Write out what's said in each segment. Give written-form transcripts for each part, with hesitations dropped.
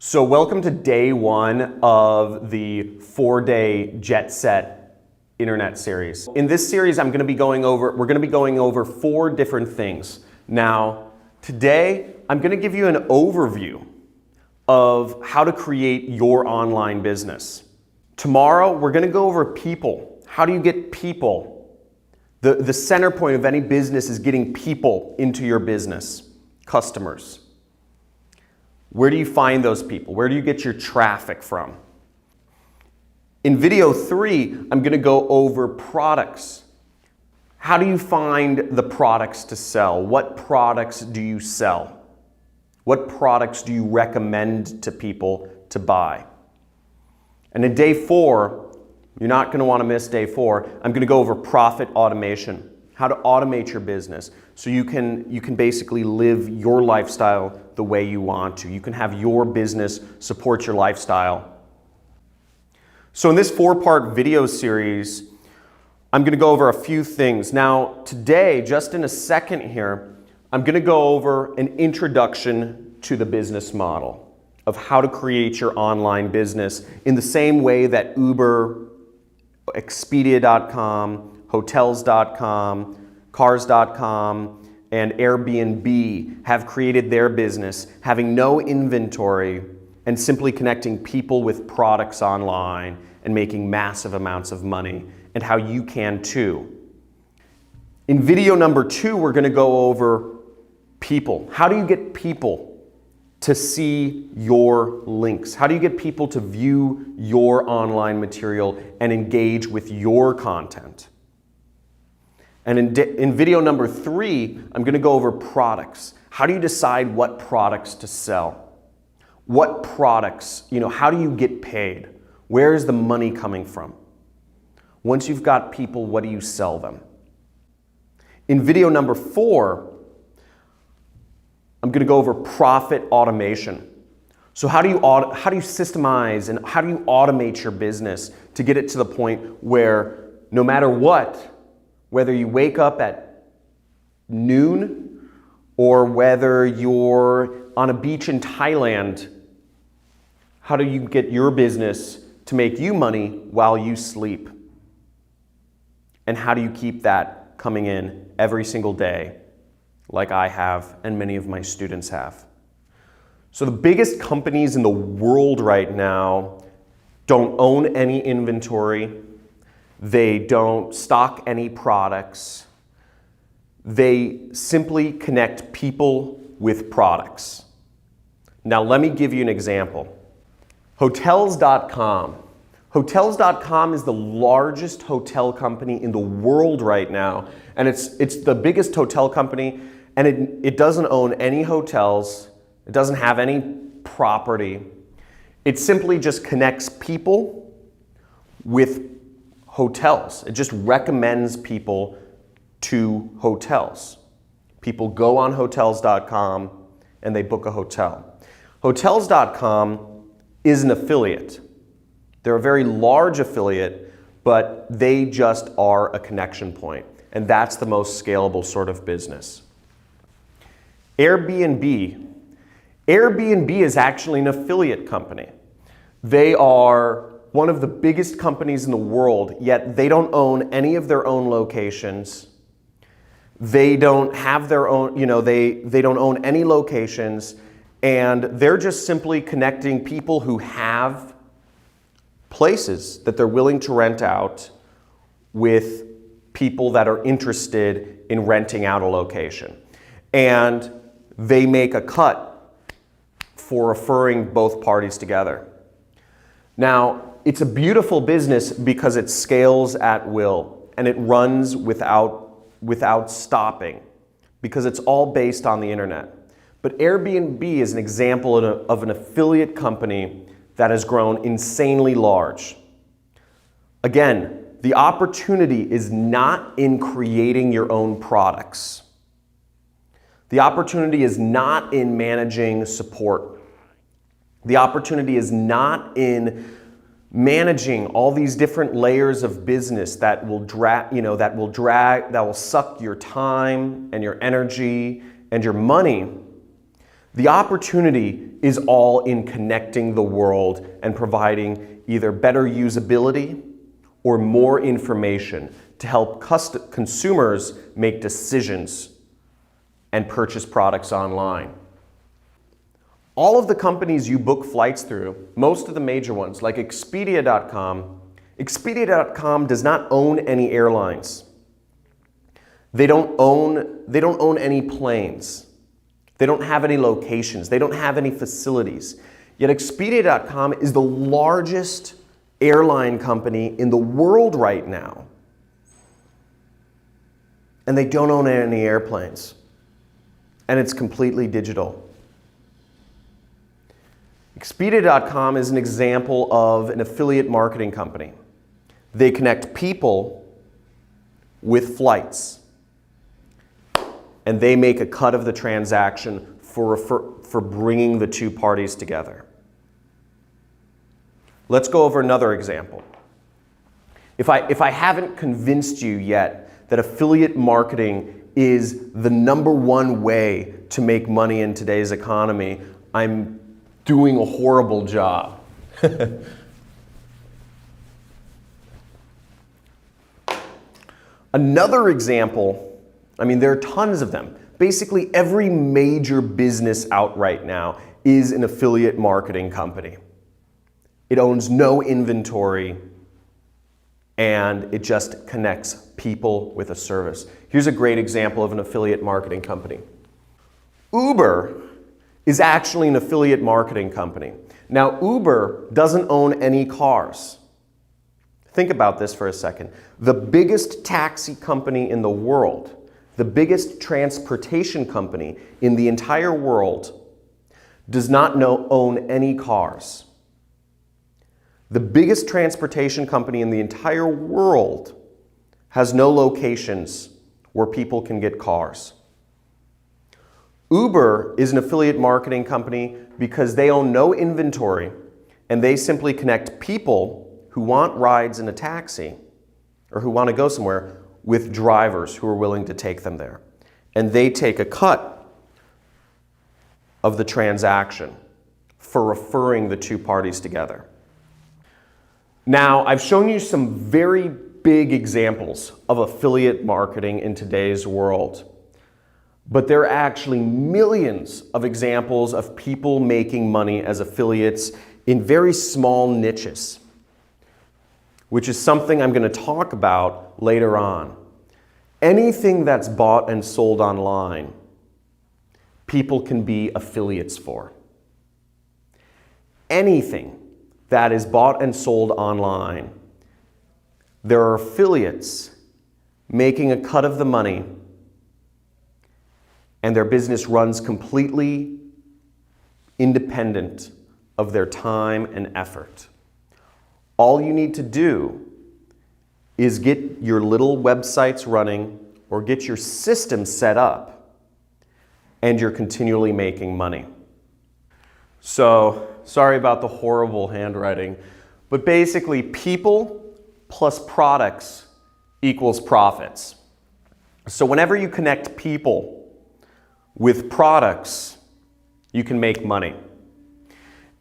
So welcome to day one of the 4-day Jet Set Internet series. In this series, we're going to be going over 4 different things. Now, today, I'm going to give you an overview of how to create your online business. Tomorrow, we're going to go over people. How do you get people? The center point of any business is getting people into your business, customers. Where do you find those people? Where do you get your traffic from? In video 3, I'm going to go over products. How do you find the products to sell? What products do you sell? What products do you recommend to people to buy? And in day 4, you're not going to want to miss day 4, I'm going to go over profit automation. How to automate your business so you can basically live your lifestyle the way you want to. You can have your business support your lifestyle. So in this 4-part video series, I'm going to go over a few things. Now today, just in a second here, I'm going to go over an introduction to the business model of how to create your online business in the same way that Uber, Expedia.com, Hotels.com, Cars.com, and Airbnb have created their business, having no inventory and simply connecting people with products online and making massive amounts of money, and how you can too. In video number 2, we're going to go over people. How do you get people to see your links? How do you get people to view your online material and engage with your content? And in video number 3, I'm going to go over products. How do you decide what products to sell? What products, how do you get paid? Where is the money coming from? Once you've got people, what do you sell them? In video number 4, I'm going to go over profit automation. So how do you systemize and how do you automate your business to get it to the point where no matter what, whether you wake up at noon or whether you're on a beach in Thailand, how do you get your business to make you money while you sleep? And how do you keep that coming in every single day like I have and many of my students have? So the biggest companies in the world right now don't own any inventory. They don't stock any products. They simply connect people with products. Now let me give you an example. Hotels.com. Hotels.com is the largest hotel company in the world right now, and it's the biggest hotel company, and it doesn't own any hotels. It doesn't have any property. It simply just connects people with hotels. It just recommends people to hotels. People go on Hotels.com and they book a hotel. Hotels.com is an affiliate. They're a very large affiliate, but they just are a connection point. And that's the most scalable sort of business. Airbnb. Airbnb is actually an affiliate company. They are one of the biggest companies in the world, yet they don't own any of their own locations. They don't have their own, they don't own any locations, and they're just simply connecting people who have places that they're willing to rent out with people that are interested in renting out a location. And they make a cut for referring both parties together. Now, it's a beautiful business because it scales at will and it runs without stopping because it's all based on the internet. But Airbnb is an example of an affiliate company that has grown insanely large. Again, the opportunity is not in creating your own products. The opportunity is not in managing support. The opportunity is not in managing all these different layers of business that will suck your time and your energy and your money. The opportunity is all in connecting the world and providing either better usability or more information to help consumers make decisions and purchase products online. All of the companies you book flights through, most of the major ones like Expedia.com, Expedia.com does not own any airlines. They don't own any planes. They don't have any locations. They don't have any facilities. Yet Expedia.com is the largest airline company in the world right now. And they don't own any airplanes. And it's completely digital. Expedia.com is an example of an affiliate marketing company. They connect people with flights. And they make a cut of the transaction for bringing the two parties together. Let's go over another example. If I haven't convinced you yet that affiliate marketing is the #1 way to make money in today's economy, I'm doing a horrible job. Another example, I mean, there are tons of them. Basically, every major business out right now is an affiliate marketing company. It owns no inventory, and it just connects people with a service. Here's a great example of an affiliate marketing company. Uber is actually an affiliate marketing company. Now, Uber doesn't own any cars. Think about this for a second. The biggest taxi company in the world, the biggest transportation company in the entire world, does not own any cars. The biggest transportation company in the entire world has no locations where people can get cars. Uber is an affiliate marketing company because they own no inventory and they simply connect people who want rides in a taxi or who want to go somewhere with drivers who are willing to take them there. And they take a cut of the transaction for referring the two parties together. Now, I've shown you some very big examples of affiliate marketing in today's world. But there are actually millions of examples of people making money as affiliates in very small niches, which is something I'm going to talk about later on. Anything that's bought and sold online, people can be affiliates for. Anything that is bought and sold online, there are affiliates making a cut of the money, and their business runs completely independent of their time and effort. All you need to do is get your little websites running or get your system set up, and you're continually making money. So, sorry about the horrible handwriting, but basically people plus products equals profits. So whenever you connect people with products, you can make money.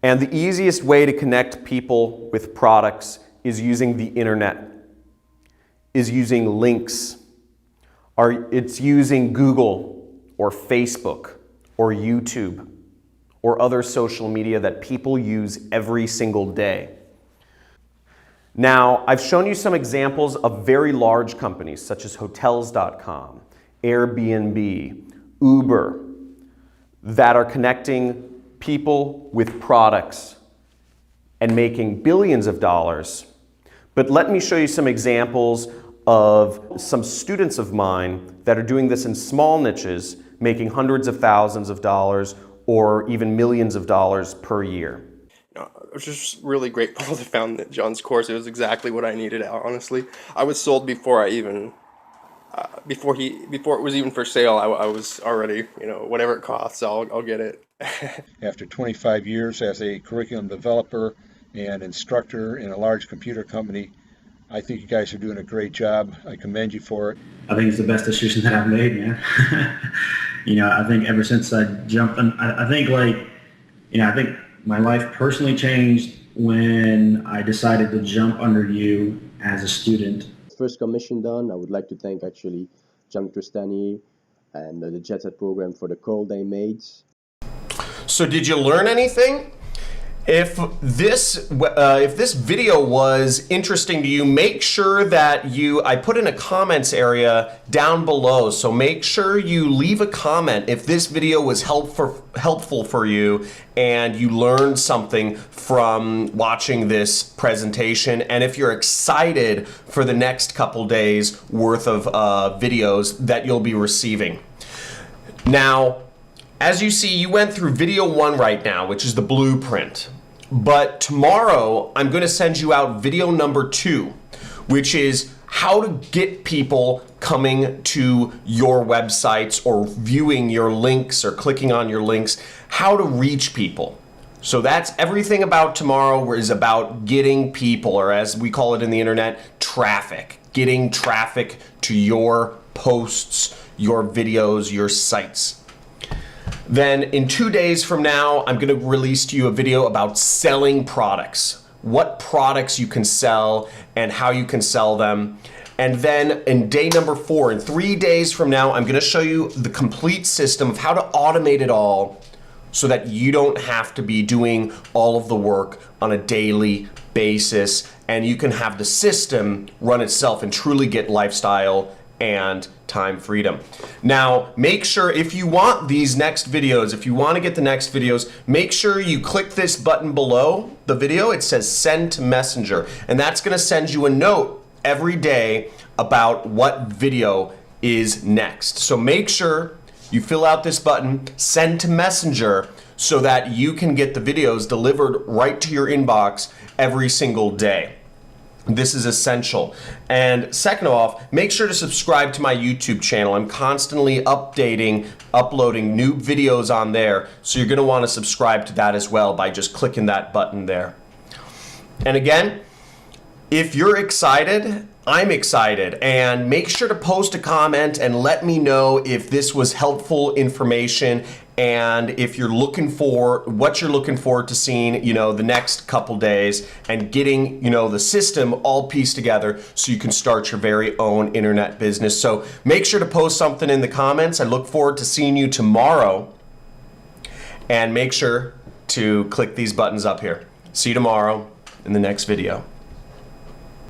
And the easiest way to connect people with products is using the internet, is using links, or it's using Google or Facebook or YouTube or other social media that people use every single day. Now, I've shown you some examples of very large companies such as Hotels.com, Airbnb, Uber, that are connecting people with products and making billions of dollars. But let me show you some examples of some students of mine that are doing this in small niches, making hundreds of thousands of dollars or even millions of dollars per year. I was just really grateful to found John's course. It was exactly what I needed, honestly. I was sold before I even, before it was even for sale. I was already, whatever it costs, I'll get it. After 25 years as a curriculum developer and instructor in a large computer company, I think you guys are doing a great job. I commend you for it. I think it's the best decision that I've made, man. I think ever since I jumped on, I think I think my life personally changed when I decided to jump under you as a student. First commission done, I would like to thank actually John Tristani and the Jet Set program for the call they made. So did you learn anything? If this video was interesting to you, make sure that I put in a comments area down below. So make sure you leave a comment if this video was helpful for you and you learned something from watching this presentation. And if you're excited for the next couple days worth of videos that you'll be receiving. Now, as you see, you went through video 1 right now, which is the blueprint. But tomorrow, I'm going to send you out video number 2, which is how to get people coming to your websites or viewing your links or clicking on your links, how to reach people. So that's everything about tomorrow is about getting people, or as we call it in the internet, traffic. Getting traffic to your posts, your videos, your sites. Then in 2 days from now, I'm going to release to you a video about selling products. What products you can sell and how you can sell them. And then in day number 4, in 3 days from now, I'm going to show you the complete system of how to automate it all so that you don't have to be doing all of the work on a daily basis, and you can have the system run itself and truly get lifestyle and time freedom. Now, make sure if you want these next videos, if you want to get the next videos, make sure you click this button below the video. It says send to Messenger, and that's going to send you a note every day about what video is next. So make sure you fill out this button, send to Messenger, so that you can get the videos delivered right to your inbox every single day. This is essential. And second off, make sure to subscribe to my YouTube channel. I'm constantly uploading new videos on there, so you're going to want to subscribe to that as well by just clicking that button there. And again, if you're excited, I'm excited, and make sure to post a comment and let me know if this was helpful information and if you're looking for what you're looking forward to seeing, the next couple days and getting, the system all pieced together so you can start your very own internet business. So make sure to post something in the comments. I look forward to seeing you tomorrow, and make sure to click these buttons up here. See you tomorrow in the next video.